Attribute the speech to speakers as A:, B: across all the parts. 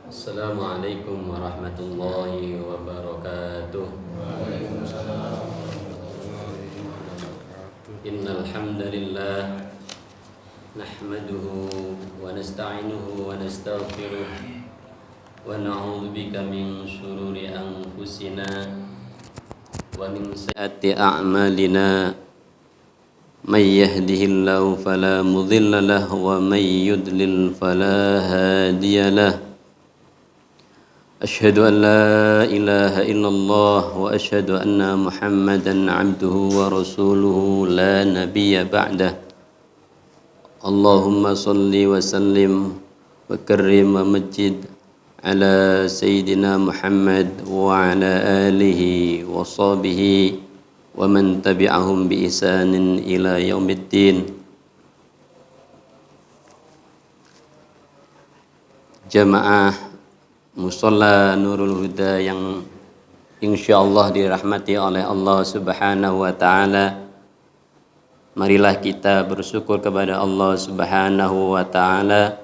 A: Assalamualaikum warahmatullahi wabarakatuh.
B: Waalaikumsalam warahmatullahi wabarakatuh.
A: Innal hamdalillah nahmaduhu wa nasta'inuhu wa nastaghfiruh wa na'udzu bika min shururi anfusina wa min sayyiati a'malina may yahdihillahu fala mudilla lahu wa may yudlil fala hadiyalah. أشهد أن لا إله إلا الله وأشهد أن محمدا عبده ورسوله لا نبي بعده اللهم صل وسلم وكرم ومجد على سيدنا محمد وعلى آله وصحبه ومن تبعهم بإحسان إلى يوم الدين. Jamaah Musholla Nurul Huda yang insyaallah dirahmati oleh Allah Subhanahu wa taala. Marilah kita bersyukur kepada Allah Subhanahu wa taala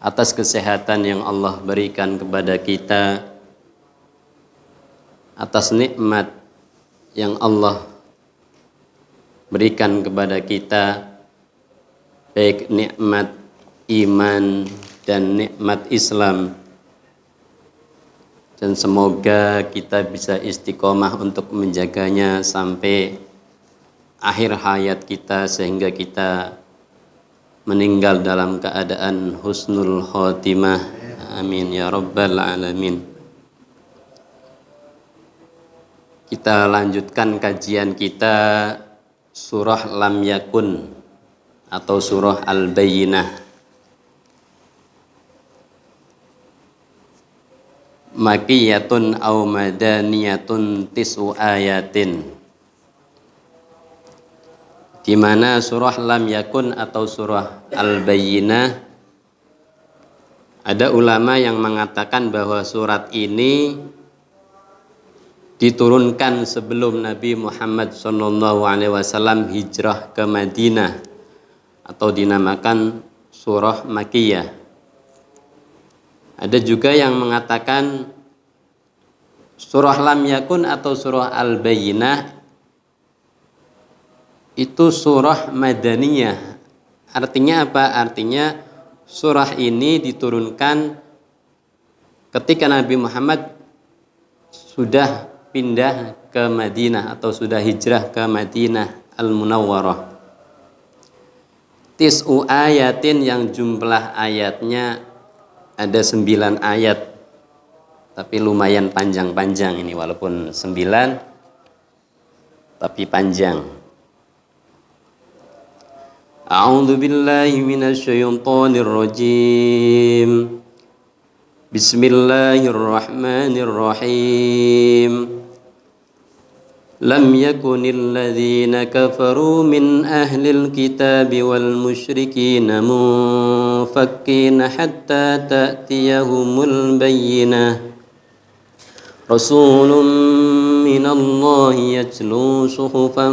A: atas kesehatan yang Allah berikan kepada kita, atas nikmat yang Allah berikan kepada kita, baik nikmat iman dan nikmat Islam, dan semoga kita bisa istiqomah untuk menjaganya sampai akhir hayat kita sehingga kita meninggal dalam keadaan husnul khotimah. Amin ya rabbal alamin. Kita lanjutkan kajian kita surah Lam Yakun atau surah Al-Bayyinah. Makiyatun aw madaniyatun tis'u ayatin, di mana surah Lam Yakun atau surah Al-Bayyinah, ada ulama yang mengatakan bahwa surat ini diturunkan sebelum Nabi Muhammad SAW hijrah ke Madinah atau dinamakan surah Makiyah. Ada juga yang mengatakan surah Lam Yakun atau surah Al-Bayyinah itu surah Madaniyah. Artinya apa? Artinya surah ini diturunkan ketika Nabi Muhammad sudah pindah ke Madinah atau sudah hijrah ke Madinah Al-Munawwarah. Tis'u ayatin, yang jumlah ayatnya ada 9 ayat, tapi lumayan panjang-panjang ini, walaupun 9 tapi panjang. A'udzu billahi minasyaitonir rajim. Bismillahirrahmanirrahim. Lam yakunil ladzina kafaru min ahlil kitabi wal musyrikina munfakkina hatta ta'tiyahumul bayyinah. Rasulun minallahi yatlu suhufan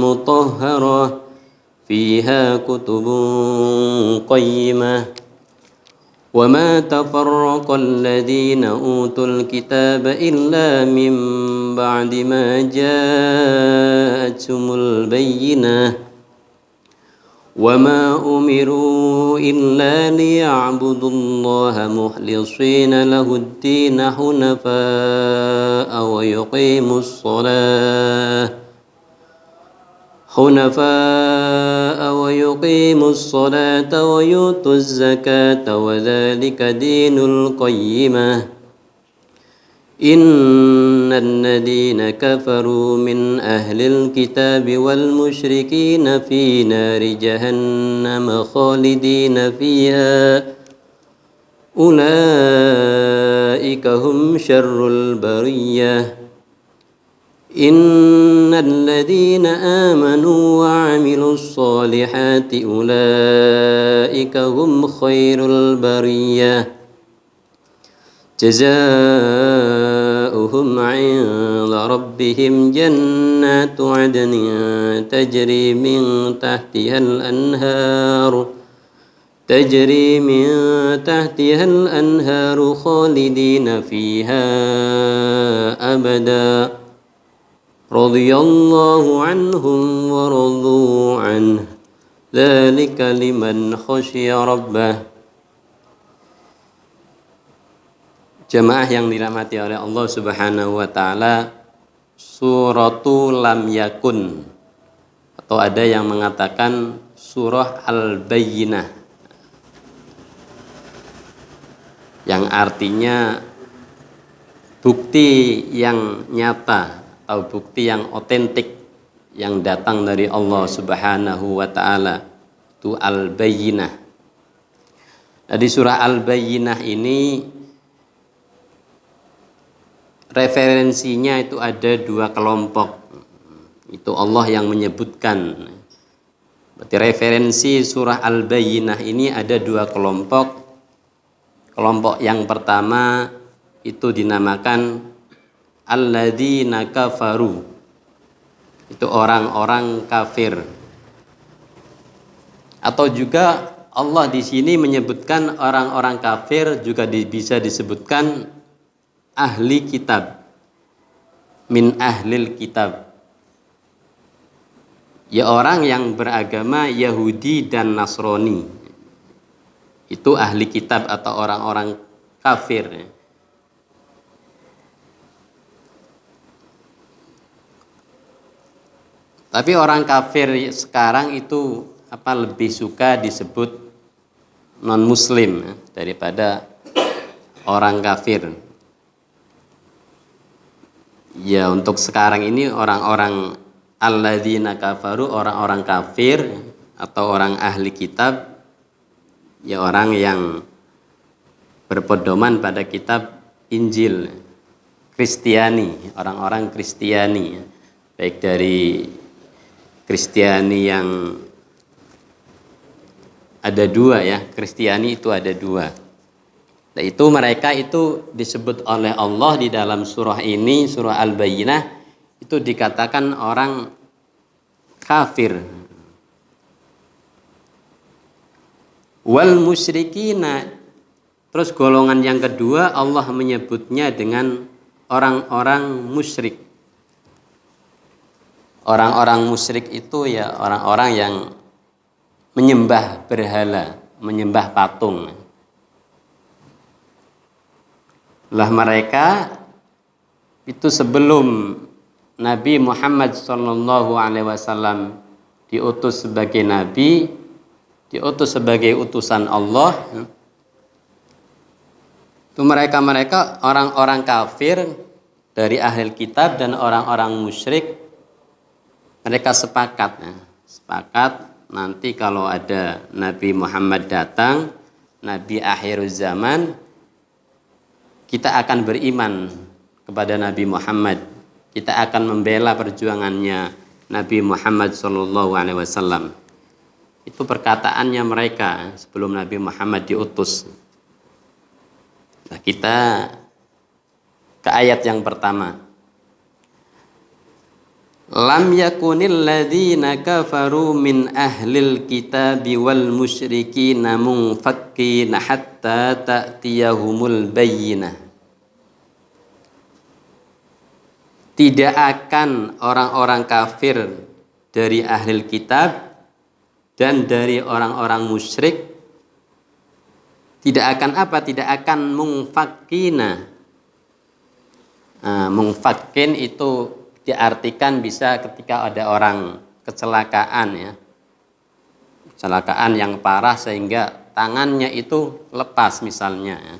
A: mutahharah fiha kutubun qayyimah. وَمَا تَفَرَّقَ الَّذِينَ أُوتُوا الْكِتَابَ إِلَّا مِنْ بَعْدِ مَا جَاءَتْهُمُ الْبَيِّنَةُ وَمَا أُمِرُوا إِلَّا لِيَعْبُدُوا اللَّهَ مُخْلِصِينَ لَهُ الدِّينَ حُنَفَاءَ ويقيموا الصلاة ويؤتوا الزكاة وذلك دين القيمة. إن الذين كفروا من أهل الكتاب والمشركين في نار جهنم خالدين فيها أولئك هم شر البرية. إن الذين آمنوا وعملوا الصالحات أولئك هم خير البرية. جزاؤهم عند ربهم جنات عدن تجري من تحتها الأنهار tajri min tahtihal anharu khalidina fiha abada radhiyallahu anhum wa radu anhu dzalika liman khasyiya rabbah. Jemaah yang dirahmati oleh Allah Subhanahu wa taala, suratul lam yakun, atau ada yang mengatakan surah Al-Bayyinah, yang artinya bukti yang nyata atau bukti yang otentik yang datang dari Allah Subhanahu wa taala, itu Al-Bayyinah. Nah, di surah Al-Bayyinah ini referensinya itu ada dua kelompok. Itu Allah yang menyebutkan. Berarti referensi surah Al-Bayyinah ini ada dua kelompok. Kelompok yang pertama itu dinamakan alladzina kafaru. Itu orang-orang kafir. Atau juga Allah di sini menyebutkan orang-orang kafir, juga bisa disebutkan ahli kitab, min ahlil kitab, ya orang yang beragama Yahudi dan Nasrani, itu ahli kitab atau orang-orang kafir. Tapi orang kafir sekarang itu lebih suka disebut non muslim daripada orang kafir. Ya, untuk sekarang ini orang-orang alladzina kafaru, orang-orang kafir atau orang ahli kitab, ya orang yang berpedoman pada kitab Injil, Kristiani, orang-orang Kristiani, baik dari Kristiani yang ada dua ya, Kristiani itu ada dua. Nah, itu mereka itu disebut oleh Allah di dalam surah ini, surah Al-Bayyinah, itu dikatakan orang kafir. Wal musyrikina, terus golongan yang kedua Allah menyebutnya dengan orang-orang musyrik. Orang-orang musyrik itu ya orang-orang yang menyembah berhala, menyembah patung. Lah mereka itu sebelum Nabi Muhammad SAW diutus sebagai nabi, diutus sebagai utusan Allah, itu mereka orang-orang kafir dari ahli kitab dan orang-orang musyrik, mereka sepakat nanti kalau ada Nabi Muhammad datang, Nabi akhir zaman, kita akan beriman kepada Nabi Muhammad. Kita akan membela perjuangannya Nabi Muhammad SAW. Itu perkataannya mereka sebelum Nabi Muhammad diutus. Nah, kita ke ayat yang pertama. Lam yakunil ladzina kafaru min ahlil kitabi wal musyrikina munfakkina hatta ta'tiyahumul bayyinah. Tidak akan orang-orang kafir dari ahlil kitab dan dari orang-orang musyrik tidak akan munfakkina. Munfakkin itu diartikan bisa ketika ada orang kecelakaan ya. Kecelakaan yang parah sehingga tangannya itu lepas misalnya ya.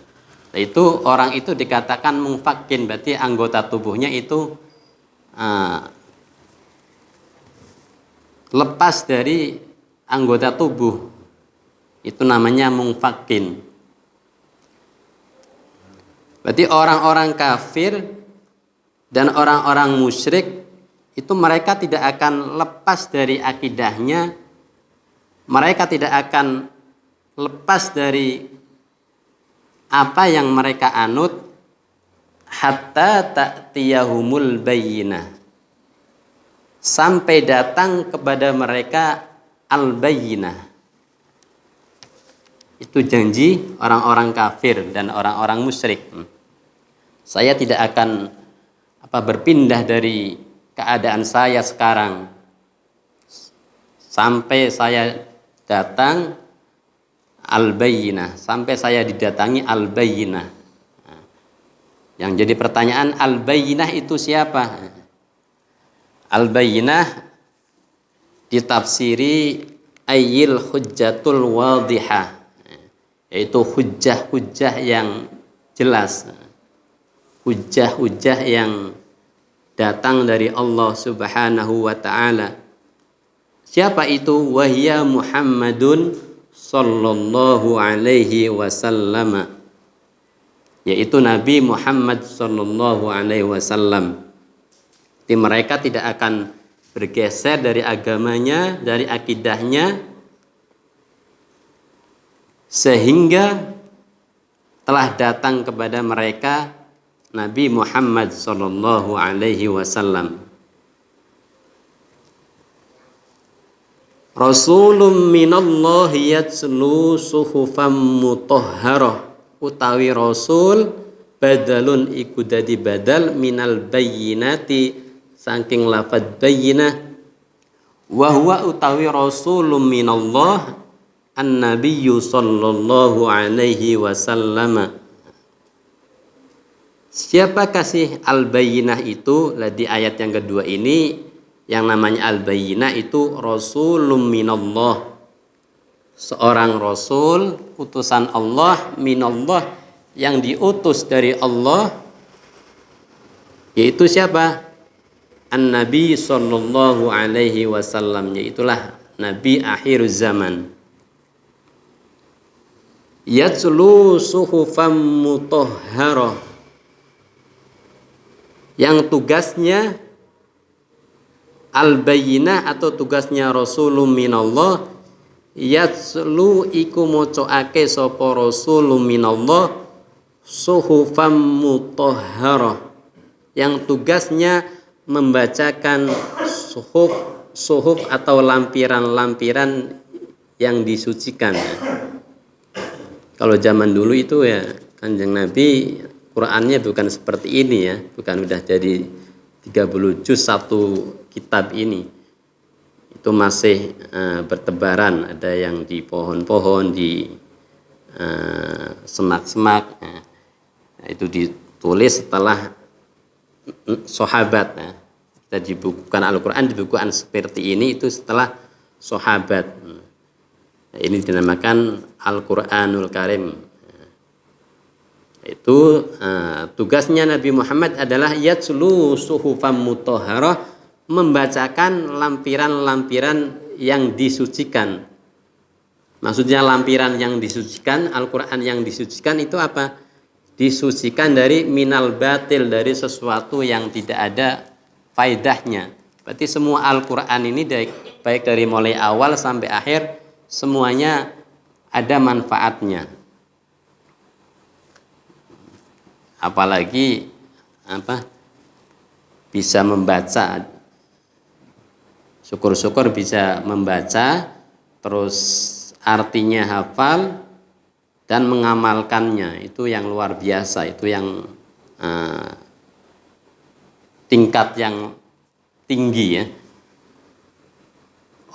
A: Nah, itu orang itu dikatakan munfakkin, berarti anggota tubuhnya itu lepas dari anggota tubuh. Itu namanya munfakkin. Berarti orang-orang kafir dan orang-orang musyrik itu mereka tidak akan lepas dari akidahnya, mereka tidak akan lepas dari apa yang mereka anut hatta ta'tiyahumul bayyinah, sampai datang kepada mereka al-bayyinah. Itu janji orang-orang kafir dan orang-orang musyrik. Saya tidak akan berpindah dari keadaan saya sekarang sampai saya datang al-bayyinah, sampai saya didatangi al-bayyinah. Yang jadi pertanyaan, al-bayyinah itu siapa? Al-bayyinah ditafsiri ayyil hujjatul wadihah, yaitu hujjah-hujjah yang jelas, hujjah-hujjah yang datang dari Allah Subhanahu wa ta'ala. Siapa itu? Wahya Muhammadun sallallahu alaihi wasallam, yaitu Nabi Muhammad sallallahu alaihi wasallam. Jadi mereka tidak akan bergeser dari agamanya, dari akidahnya, sehingga telah datang kepada mereka Nabi Muhammad sallallahu alaihi wasallam. Rasulun minallahi yatslu suhufam mutahharah, utawi rasul badalun iku dadi badal minal bayyinati saking lafadz bayyinah, wa huwa utawi rasulun minallah an-nabiyyu sallallahu alaihi wasallam. Siapakah sih al-bayyinah itu? Di ayat yang kedua ini yang namanya al-bayyinah itu rasulun minallah, seorang rasul utusan Allah, minallah yang diutus dari Allah, yaitu siapa? An-Nabi sallallahu alaihi wasallam, yaitulah Nabi akhir zaman. Yatslu suhufam mutahharah, yang tugasnya al-bayyinah atau tugasnya rasulun minallah, yatslu iku mocoake sapa rasulun minallah suhufam mutahharah, yang tugasnya membacakan suhuf atau lampiran-lampiran yang disucikan. Kalau zaman dulu itu ya Kanjeng Nabi Qur'annya bukan seperti ini ya, bukan udah jadi 30 juz satu kitab ini. Itu masih bertebaran, ada yang di pohon-pohon, di semak-semak. Itu ditulis setelah sahabat. Kita dibukukan Al-Quran, dibukukan seperti ini itu setelah sahabat. Ini dinamakan Al-Quranul Karim. Itu tugasnya Nabi Muhammad adalah yatslu suhufam mutahharah, membacakan lampiran-lampiran yang disucikan. Maksudnya lampiran yang disucikan, Al-Quran yang disucikan itu apa? Disucikan dari minal batil, dari sesuatu yang tidak ada faedahnya. Berarti semua Al-Quran ini baik dari mulai awal sampai akhir semuanya ada manfaatnya. Apalagi bisa membaca, syukur-syukur bisa membaca, terus artinya hafal dan mengamalkannya, itu yang luar biasa, itu yang tingkat yang tinggi ya.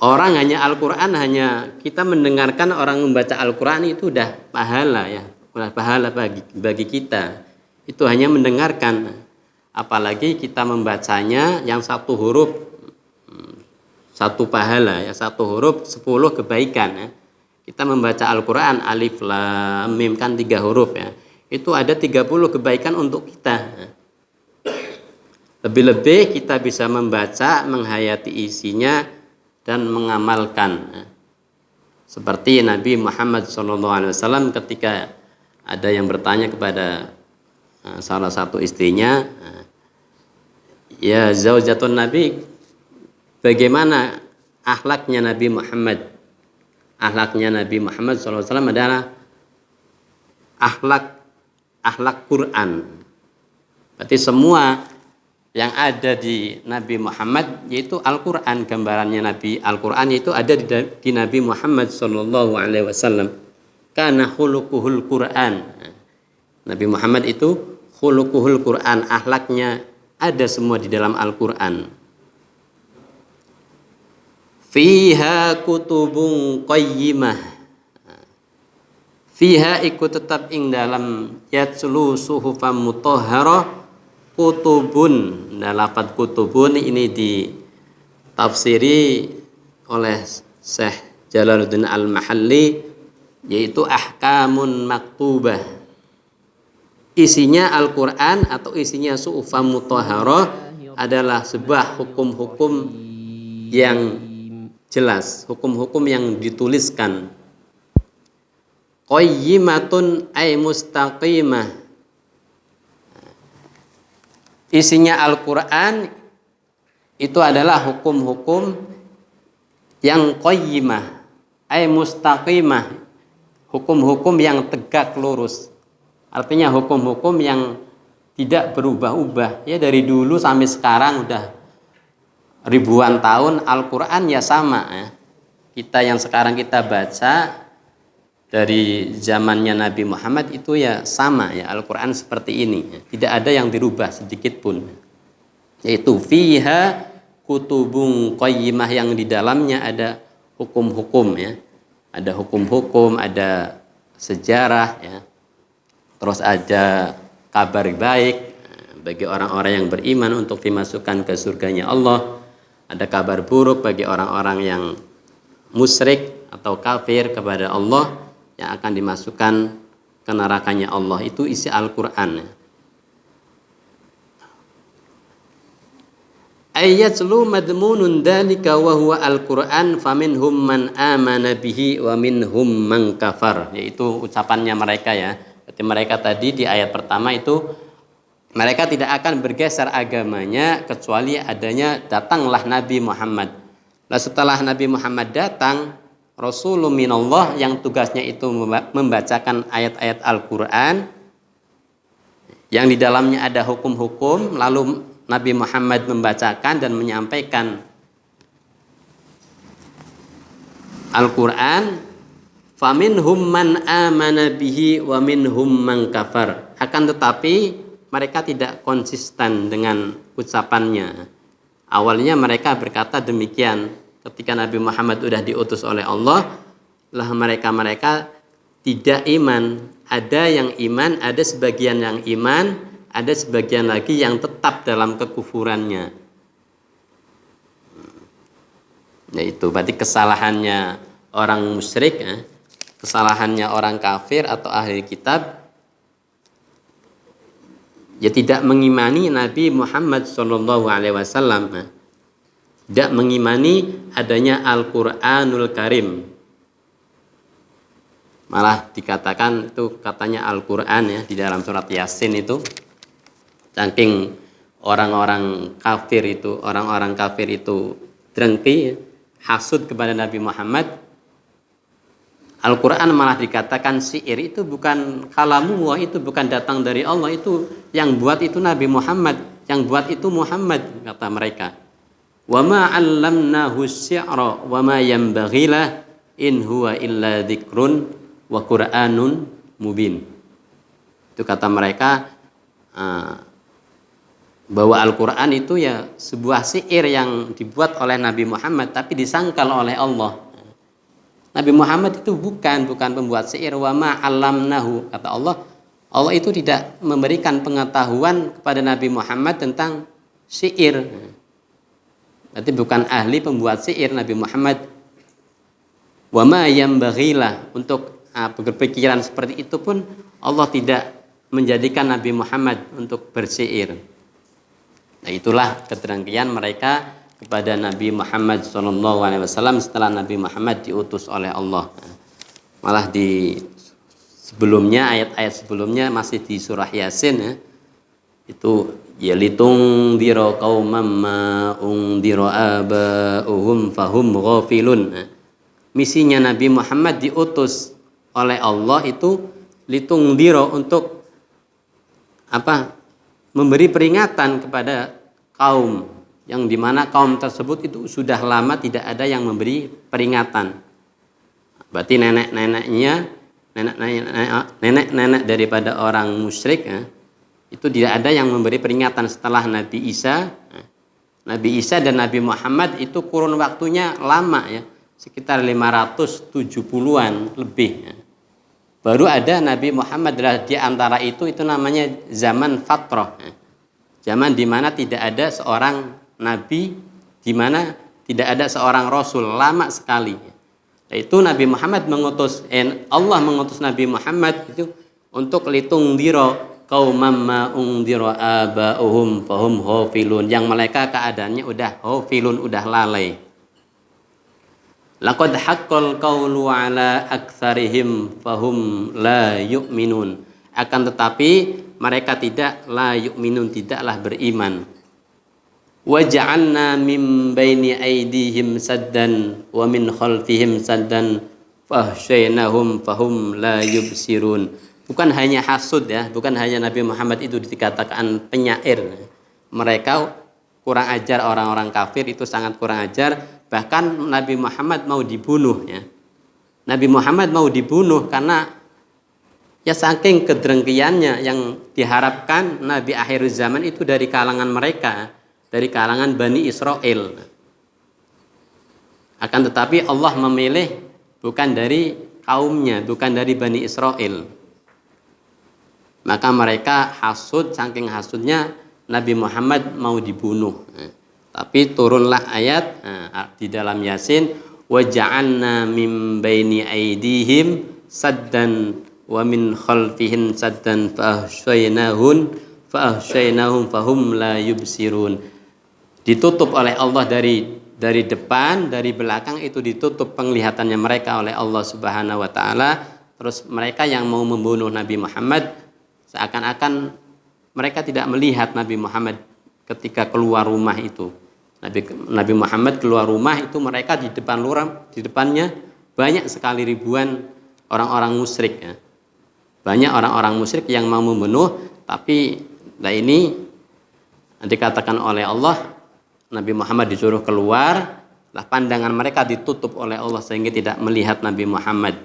A: Orang hanya Al-Quran, hanya kita mendengarkan orang membaca Al-Quran itu udah pahala ya, udah pahala bagi kita. Itu hanya mendengarkan, apalagi kita membacanya yang satu huruf, satu pahala ya, satu huruf 10 kebaikan ya. Kita membaca Al-Quran alif lam mim kan 3 huruf ya, itu ada 30 kebaikan untuk kita. Lebih-lebih kita bisa membaca, menghayati isinya dan mengamalkan. Seperti Nabi Muhammad SAW ketika ada yang bertanya kepada salah satu istrinya, ya zaujatun Nabi, bagaimana akhlaknya Nabi Muhammad? Akhlaknya Nabi Muhammad SAW adalah akhlak Quran. Berarti semua yang ada di Nabi Muhammad yaitu Al-Quran, gambarannya Nabi Al-Quran itu ada di Nabi Muhammad SAW. kana khuluquhul Quran. Nabi Muhammad itu khuluquhul Quran, akhlaknya ada semua di dalam Al-Quran. Fiha kutubun qayyimah. Fiha ikut tetap ing dalam yatslu suhufan mutahharah kutubun. Nah, lafaz kutubun ini ditafsiri oleh Syekh Jalaluddin Al-Mahalli, yaitu ahkamun maktubah. Isinya Al-Quran atau isinya suhufan mutahharah adalah sebuah hukum-hukum yang jelas, hukum-hukum yang dituliskan. Qayyimatun ay mustaqimah. Isinya Al-Quran itu adalah hukum-hukum yang qayyimah ay mustaqimah, hukum-hukum yang tegak lurus. Artinya hukum-hukum yang tidak berubah-ubah. Ya, dari dulu sampai sekarang udah ribuan tahun Al-Quran ya sama ya. Kita yang sekarang kita baca dari zamannya Nabi Muhammad itu ya sama ya, Al-Quran seperti ini ya. Tidak ada yang dirubah sedikit pun. Yaitu fiha kutubun qayyimah, yang di dalamnya ada hukum-hukum ya. Ada hukum-hukum, ada sejarah ya. Terus ada kabar baik bagi orang-orang yang beriman untuk dimasukkan ke surganya Allah. Ada kabar buruk bagi orang-orang yang musyrik atau kafir kepada Allah, yang akan dimasukkan ke nerakanya Allah. Itu isi Al-Quran. Ayatlu madmunun dalika wa huwa Al-Quran faminhum man amana bihi wa minhum man kafar. Yaitu ucapannya mereka ya. Jadi mereka tadi di ayat pertama itu mereka tidak akan bergeser agamanya kecuali adanya datanglah Nabi Muhammad. Nah, setelah Nabi Muhammad datang, Rasulun minallah yang tugasnya itu membacakan ayat-ayat Al-Quran yang di dalamnya ada hukum-hukum, lalu Nabi Muhammad membacakan dan menyampaikan Al-Quran. Faminhum man amana bihi wa minhum man kafar. Akan tetapi mereka tidak konsisten dengan ucapannya. Awalnya mereka berkata demikian. Ketika Nabi Muhammad sudah diutus oleh Allah, lah mereka tidak iman. Ada yang iman, ada sebagian yang iman, ada sebagian lagi yang tetap dalam kekufurannya. Yaitu berarti kesalahannya orang musyrik, kesalahannya orang kafir atau ahli kitab, ya tidak mengimani Nabi Muhammad SAW. Tidak mengimani adanya Al-Quranul Karim. Malah dikatakan itu katanya Al-Quran ya di dalam surat Yasin itu. Saking orang-orang kafir itu drengki ya, hasud kepada Nabi Muhammad. Al-Quran malah dikatakan syair, itu bukan kalamullah, itu bukan datang dari Allah, itu yang buat itu Nabi Muhammad, yang buat itu Muhammad, kata mereka. Wa ma 'allamnahu syi'ra wa ma yanbaghi lah in huwa illa dzikrun wa qur'anun mubin. Itu kata mereka bahwa Al-Qur'an itu ya sebuah syair yang dibuat oleh Nabi Muhammad tapi disangkal oleh Allah. Nabi Muhammad itu bukan pembuat syair. Wa ma 'allamnahu, kata Allah. Allah itu tidak memberikan pengetahuan kepada Nabi Muhammad tentang syair. Berarti bukan ahli pembuat syair Nabi Muhammad. Wa ma yambaghilah, untuk berpikiran seperti itu pun Allah tidak menjadikan Nabi Muhammad untuk bersyair. Nah, itulah kedengkian mereka kepada Nabi Muhammad SAW setelah Nabi Muhammad diutus oleh Allah. Malah di sebelumnya, ayat-ayat sebelumnya masih di surah Yasin ya, itu yalitung diro qaumam ma undiro aba'uhum fahum ghafilun. Misinya Nabi Muhammad diutus oleh Allah itu litung diro, untuk memberi peringatan kepada kaum yang dimana kaum tersebut itu sudah lama tidak ada yang memberi peringatan. Berarti nenek nenek daripada orang musyrik ya, itu tidak ada yang memberi peringatan setelah Nabi Isa. Nabi Isa dan Nabi Muhammad itu kurun waktunya lama ya, sekitar 570-an lebih ya. Baru ada Nabi Muhammad di antara itu namanya zaman fatrah ya. Zaman di mana tidak ada seorang nabi, di mana tidak ada seorang rasul, lama sekali. Itu Nabi Muhammad Allah mengutus Nabi Muhammad itu untuk litungdira qaumam ma ungdira aba'uhum fahum ghafilun, yang mereka keadaannya udah ghafilun, udah lalai. Laqad haqqal qawlu ala aktsarihim fahum la yu'minun, akan tetapi mereka la yu'minun, tidaklah beriman. Wa ja'alna min baini aydihim saddan wa min khalfihim saddan fahsyainahum fahum la yubsirun. Bukan hanya hasud ya, bukan hanya Nabi Muhammad itu dikatakan penyair. Mereka kurang ajar, orang-orang kafir itu sangat kurang ajar. Bahkan Nabi Muhammad mau dibunuh ya. Nabi Muhammad mau dibunuh karena ya saking kedengkiannya, yang diharapkan Nabi akhir zaman itu dari kalangan mereka, dari kalangan Bani Israel. Akan tetapi Allah memilih bukan dari kaumnya, bukan dari Bani Israel. Maka mereka hasud, saking hasudnya Nabi Muhammad mau dibunuh. Tapi turunlah ayat di dalam Yasin, wa ja'alna min baini aydihim saddan wa min khalfihim saddan fahsyainahum fahum la yubsirun. Ditutup oleh Allah dari depan, dari belakang itu ditutup penglihatannya mereka oleh Allah Subhanahu wa taala. Terus mereka yang mau membunuh Nabi Muhammad seakan-akan mereka tidak melihat Nabi Muhammad ketika keluar rumah itu. Nabi Muhammad keluar rumah itu mereka di depannya banyak sekali ribuan orang-orang musyrik ya. Banyak orang-orang musyrik yang mau membunuh, tapi ini dikatakan oleh Allah Nabi Muhammad disuruh keluar, pandangan mereka ditutup oleh Allah sehingga tidak melihat Nabi Muhammad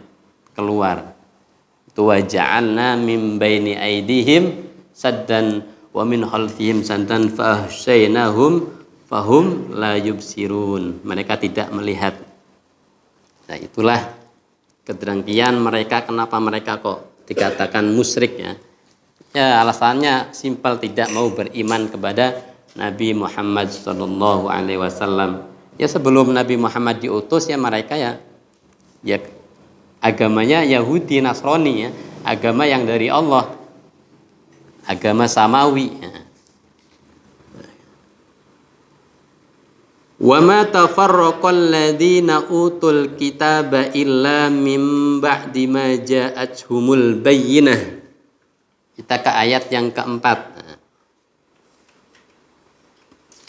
A: keluar. Itu wa ja'alna min baini aydihim saddan wa min khalfihim saddan fahsyainahum fahum la yubsirun. Mereka tidak melihat. Nah, itulah kedengkian mereka, kenapa mereka kok dikatakan musyrik ya. Ya alasannya simpel, tidak mau beriman kepada Nabi Muhammad sallallahu alaihi wasallam. Ya sebelum Nabi Muhammad diutus ya mereka ya agamanya Yahudi Nasrani ya, agama yang dari Allah, agama samawi ya. Wa ma tafarraqal ladzina utul kitaba illa mim ba'di ma ja'atuhumul bayyinah. Kita ke ayat yang keempat.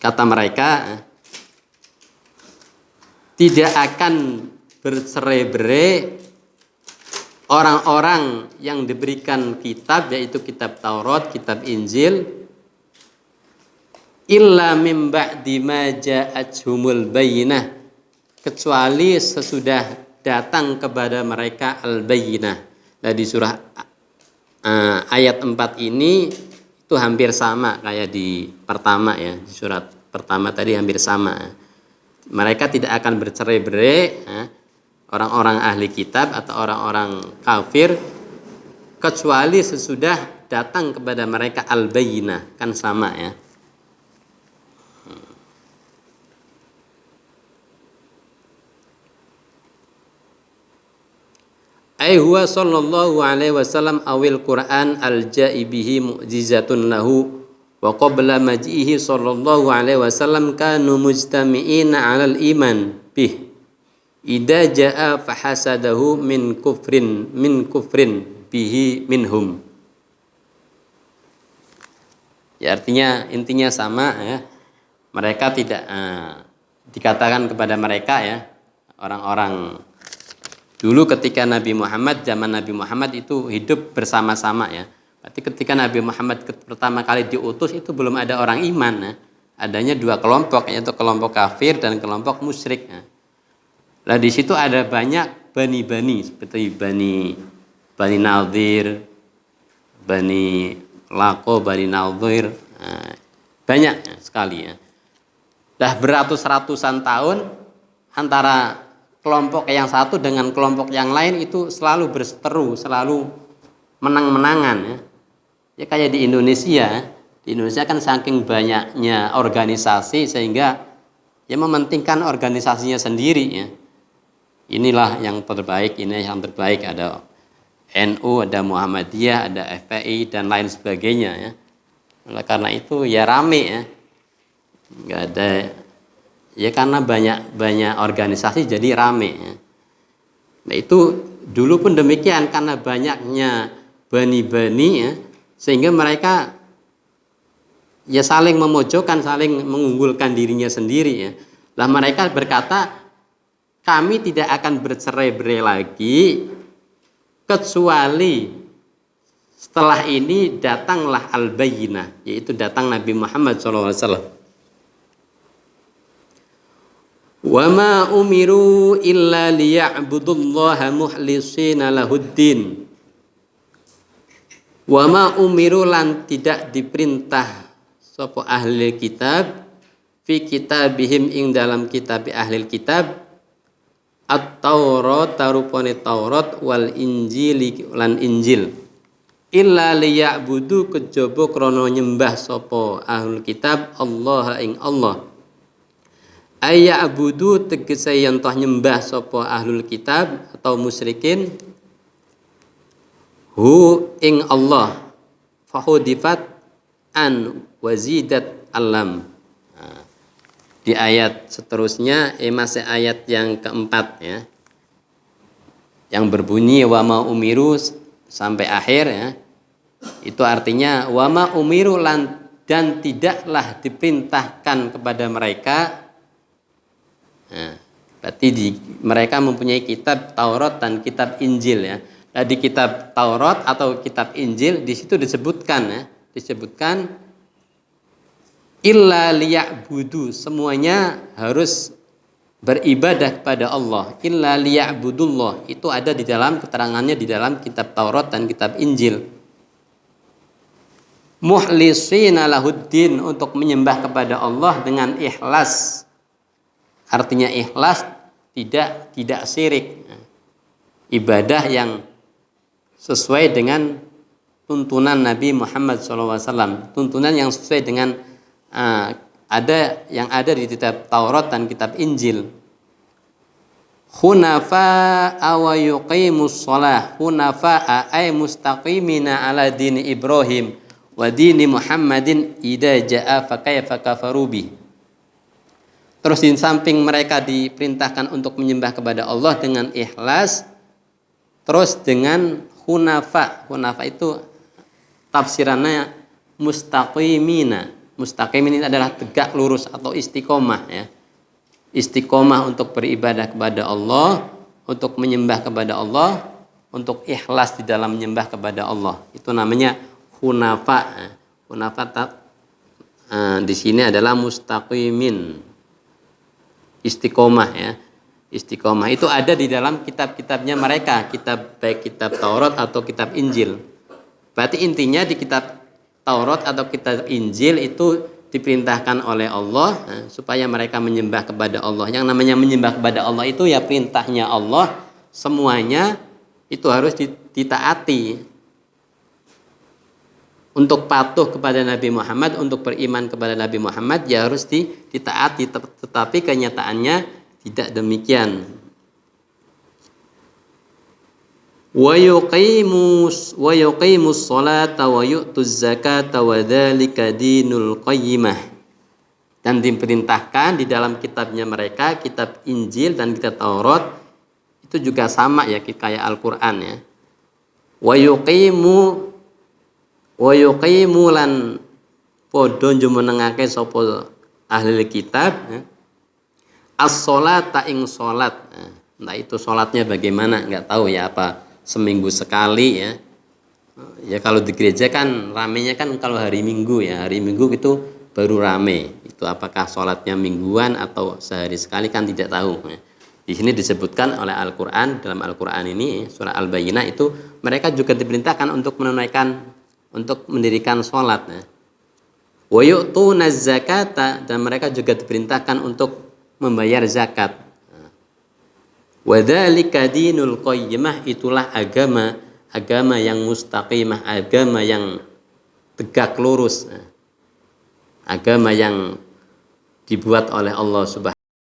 A: Kata mereka, tidak akan bercerai-berai orang-orang yang diberikan kitab, yaitu kitab Taurat, kitab Injil, illa mim ba'di ma ja'atuhumul bayyinah, kecuali sesudah datang kepada mereka al-bayyinah. Nah, di surah ayat 4 ini itu hampir sama kayak di pertama ya, di surat pertama tadi hampir sama. Mereka tidak akan bercerai-berai orang-orang ahli kitab atau orang-orang kafir kecuali sesudah datang kepada mereka al-bayyinah, kan sama ya. Ai huwa sallallahu alaihi wasallam awil Quran al-ja'i bihi mu'jizatun lahu wa qabla majihi sallallahu alaihi wasallam kanu mujtami'ina 'alal iman bih idza ja'a fahasadahu min kufrin bihi minhum. Ya artinya intinya sama ya. Mereka tidak dikatakan kepada mereka ya, orang-orang dulu ketika Nabi Muhammad, zaman Nabi Muhammad itu hidup bersama-sama ya. Berarti ketika Nabi Muhammad pertama kali diutus itu belum ada orang iman ya. Adanya dua kelompok, yaitu kelompok kafir dan kelompok musyrik ya. Nah di situ ada banyak bani-bani seperti Bani Bani Nadir, Bani Laqo, Bani Nadir, banyak sekali ya. Dah beratus-ratusan tahun antara kelompok yang satu dengan kelompok yang lain itu selalu berseteru, selalu menang-menangan ya. Ya kayak di Indonesia. Di Indonesia kan saking banyaknya organisasi sehingga ya mementingkan organisasinya sendiri ya. Inilah yang terbaik, ini yang terbaik, ada NU, ada Muhammadiyah, ada FPI dan lain sebagainya ya. Oleh karena itu ya rame ya. Enggak ada ya karena banyak organisasi jadi rame ya. Nah itu dulu pun demikian karena banyaknya bani-bani ya, sehingga mereka ya saling memojokkan, saling mengunggulkan dirinya sendiri ya. Lah mereka berkata, kami tidak akan bercerai-berai lagi kecuali setelah ini datanglah al-bayyinah, yaitu datang Nabi Muhammad SAW. Wa ma umiru illa liya'budullaha mukhlisina lahuddin. Wa ma umiru lan tidak diperintah sapa ahli kitab fi kitabihim ing dalam kitab ahli kitab at-Taurat tarupane Taurat wal Injil lan Injil illa liya'budu kejaba krana nyembah sapa ahli kitab Allah ing Allah. Ayya'budu tegese yen toh nyembah sapa ahlul kitab atau musyrikin hu ing Allah fahudifat an wazidat alam. Di ayat seterusnya masih ayat yang keempat ya, yang berbunyi wa ma umiru sampai akhir ya, itu artinya wa ma umiru dan tidaklah diperintahkan kepada mereka. Nah, berarti mereka mempunyai kitab Taurat dan kitab Injil ya. Nah, di kitab Taurat atau kitab Injil di situ disebutkan illa liya'budu, semuanya harus beribadah kepada Allah. Illa liya'budullah itu ada di dalam keterangannya di dalam kitab Taurat dan kitab Injil. Mukhlisina lahuddin, untuk menyembah kepada Allah dengan ikhlas. Artinya ikhlas, tidak syirik. Ibadah yang sesuai dengan tuntunan Nabi Muhammad SAW. Tuntunan yang sesuai dengan yang ada di kitab Taurat dan kitab Injil. Hunafa'a wa yuqimus shalah. Hunafa'a ay mustaqimina ala dini Ibrahim wa dini Muhammadin idza ja'a fa kaifa kafaru bih. Terus di samping mereka diperintahkan untuk menyembah kepada Allah dengan ikhlas, terus dengan hunafa. Hunafa itu tafsirannya mustaqimina. Mustaqimin ini adalah tegak lurus atau istiqomah ya. Istiqomah untuk beribadah kepada Allah, untuk menyembah kepada Allah, untuk ikhlas di dalam menyembah kepada Allah. Itu namanya hunafa. Hunafa di sini adalah mustaqimin. Istiqomah ya. Istiqomah itu ada di dalam kitab-kitabnya mereka, baik kitab Taurat atau kitab Injil. Berarti intinya di kitab Taurat atau kitab Injil itu diperintahkan oleh Allah supaya mereka menyembah kepada Allah. Yang namanya menyembah kepada Allah itu ya perintahnya Allah, semuanya itu harus ditaati. Untuk patuh kepada Nabi Muhammad, untuk beriman kepada Nabi Muhammad ya harus ditaati, tetapi kenyataannya tidak demikian. Wa yuqimus sholata wa yu'tuz zakata wa dzalika dinul qayyimah. Dan diperintahkan di dalam kitabnya mereka, kitab Injil dan kitab Taurat itu juga sama ya kayak Al-Qur'an ya. Wa yuqimu lan padha jumenengake sapa ahli kitab ya. As-sholata ing salat. Nah itu salatnya bagaimana enggak tahu ya, apa seminggu sekali ya. Ya kalau di gereja kan ramenya kan kalau hari Minggu ya. Hari Minggu itu baru rame. Itu apakah salatnya mingguan atau sehari sekali kan tidak tahu ya. Di sini disebutkan oleh Al-Qur'an, dalam Al-Qur'an ini surah Al-Bayyinah itu mereka juga diperintahkan untuk menunaikan, untuk mendirikan sholat. Wa yu'tunaz zakata, dan mereka juga diperintahkan untuk membayar zakat. Wa dzalika dinul qayyimah, itulah agama yang mustaqimah, agama yang tegak lurus. Agama yang dibuat oleh Allah Subhanahu